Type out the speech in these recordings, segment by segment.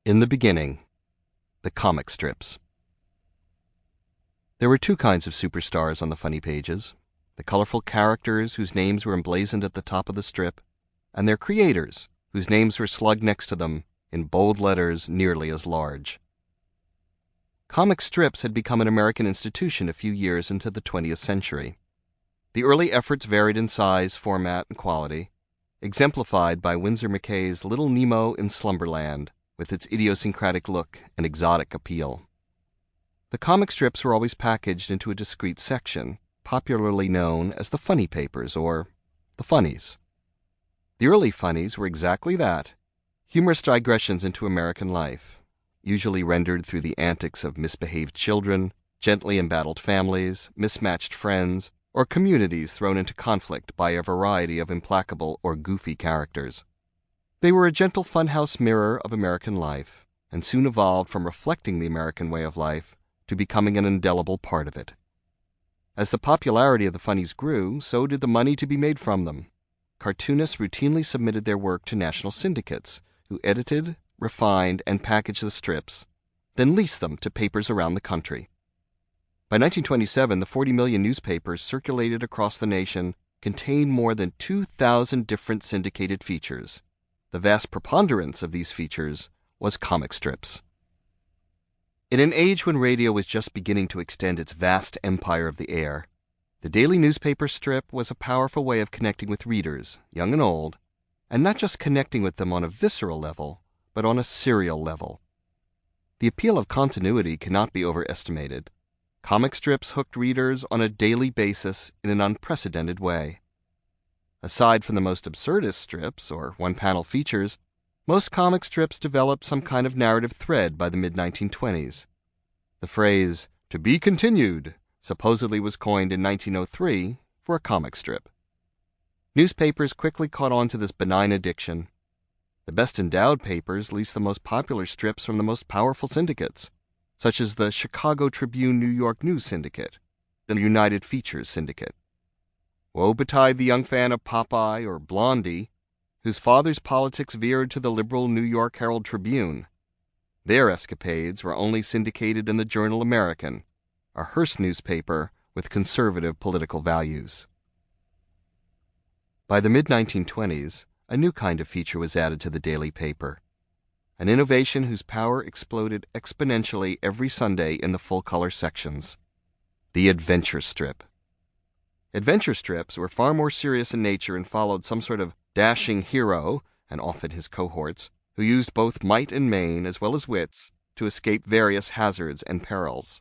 In the beginning, the comic strips. There were two kinds of superstars on the funny pages: the colorful characters whose names were emblazoned at the top of the strip, and their creators, whose names were slugged next to them in bold letters nearly as large. Comic strips had become an American institution a few years into the 20th century. The early efforts varied in size, format, and quality, exemplified by Winsor McCay's Little Nemo in Slumberland, with its idiosyncratic look and exotic appeal. The comic strips were always packaged into a discrete section, popularly known as the funny papers, or the funnies. The early funnies were exactly that: humorous digressions into American life, usually rendered through the antics of misbehaved children, gently embattled families, mismatched friends, or communities thrown into conflict by a variety of implacable or goofy characters. They were a gentle funhouse mirror of American life, and soon evolved from reflecting the American way of life to becoming an indelible part of it. As the popularity of the funnies grew, so did the money to be made from them. Cartoonists routinely submitted their work to national syndicates, who edited, refined, and packaged the strips, then leased them to papers around the country. By 1927, the 40 million newspapers circulated across the nation contained more than 2,000 different syndicated features. The vast preponderance of these features was comic strips. In an age when radio was just beginning to extend its vast empire of the air, the daily newspaper strip was a powerful way of connecting with readers, young and old, and not just connecting with them on a visceral level, but on a serial level. The appeal of continuity cannot be overestimated. Comic strips hooked readers on a daily basis in an unprecedented way. Aside from the most absurdist strips, or one-panel features, most comic strips developed some kind of narrative thread by the mid-1920s. The phrase, "to be continued," supposedly was coined in 1903 for a comic strip. Newspapers quickly caught on to this benign addiction. The best-endowed papers leased the most popular strips from the most powerful syndicates, such as the Chicago Tribune New York News Syndicate, the United Features Syndicate. Woe betide the young fan of Popeye or Blondie, whose father's politics veered to the liberal New York Herald Tribune. Their escapades were only syndicated in the Journal American, a Hearst newspaper with conservative political values. By the mid-1920s, a new kind of feature was added to the daily paper, an innovation whose power exploded exponentially every Sunday in the full-color sections: the adventure strip. Adventure strips were far more serious in nature and followed some sort of dashing hero, and often his cohorts, who used both might and main as well as wits to escape various hazards and perils.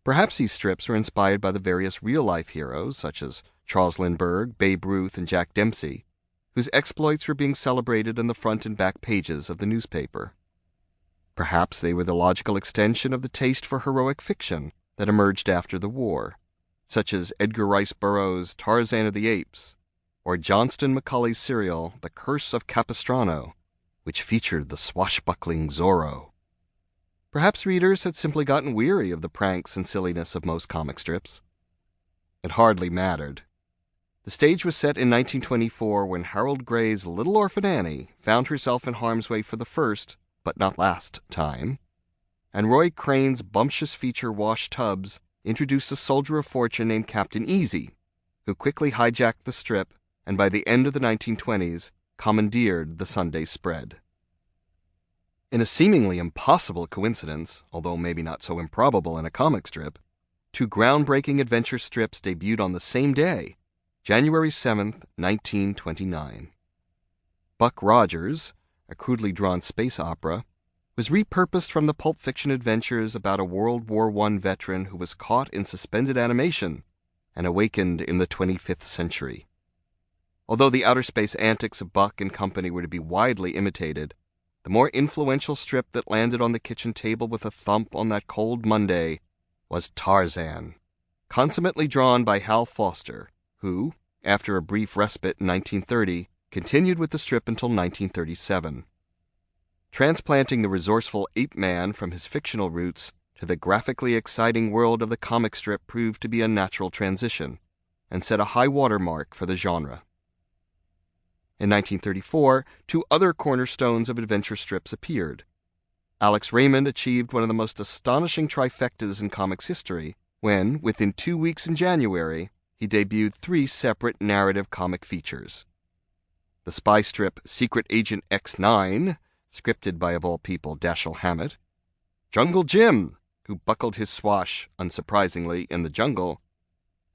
Perhaps these strips were inspired by the various real-life heroes, such as Charles Lindbergh, Babe Ruth, and Jack Dempsey, whose exploits were being celebrated in the front and back pages of the newspaper. Perhaps they were the logical extension of the taste for heroic fiction that emerged after the war, such as Edgar Rice Burroughs' Tarzan of the Apes, or Johnston Macaulay's serial The Curse of Capistrano, which featured the swashbuckling Zorro. Perhaps readers had simply gotten weary of the pranks and silliness of most comic strips. It hardly mattered. The stage was set in 1924 when Harold Gray's Little Orphan Annie found herself in harm's way for the first, but not last, time, and Roy Crane's bumptious feature Wash Tubbs introduced a soldier of fortune named Captain Easy, who quickly hijacked the strip and by the end of the 1920s commandeered the Sunday spread. In a seemingly impossible coincidence, although maybe not so improbable in a comic strip, two groundbreaking adventure strips debuted on the same day, January 7th, 1929. Buck Rogers, a crudely drawn space opera, was repurposed from the pulp fiction adventures about a World War I veteran who was caught in suspended animation and awakened in the 25th century. Although the outer space antics of Buck and company were to be widely imitated, the more influential strip that landed on the kitchen table with a thump on that cold Monday was Tarzan, consummately drawn by Hal Foster, who, after a brief respite in 1930, continued with the strip until 1937. Transplanting the resourceful ape man from his fictional roots to the graphically exciting world of the comic strip proved to be a natural transition, and set a high watermark for the genre. In 1934, two other cornerstones of adventure strips appeared: Alex Raymond achieved one of the most astonishing trifectas in comics history when, within 2 weeks in January, he debuted 3 separate narrative comic features. The spy strip Secret Agent X9, scripted by, of all people, Dashiell Hammett; Jungle Jim, who buckled his swash, unsurprisingly, in the jungle;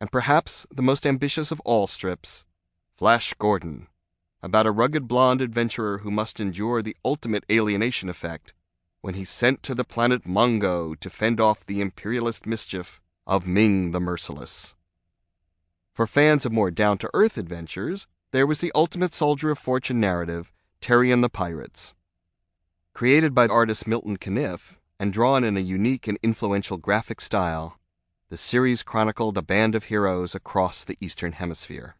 and perhaps the most ambitious of all strips, Flash Gordon, about a rugged blonde adventurer who must endure the ultimate alienation effect when he's sent to the planet Mongo to fend off the imperialist mischief of Ming the Merciless. For fans of more down-to-earth adventures, there was the ultimate soldier of fortune narrative, Terry and the Pirates. Created by artist Milton Caniff and drawn in a unique and influential graphic style, the series chronicled a band of heroes across the Eastern Hemisphere.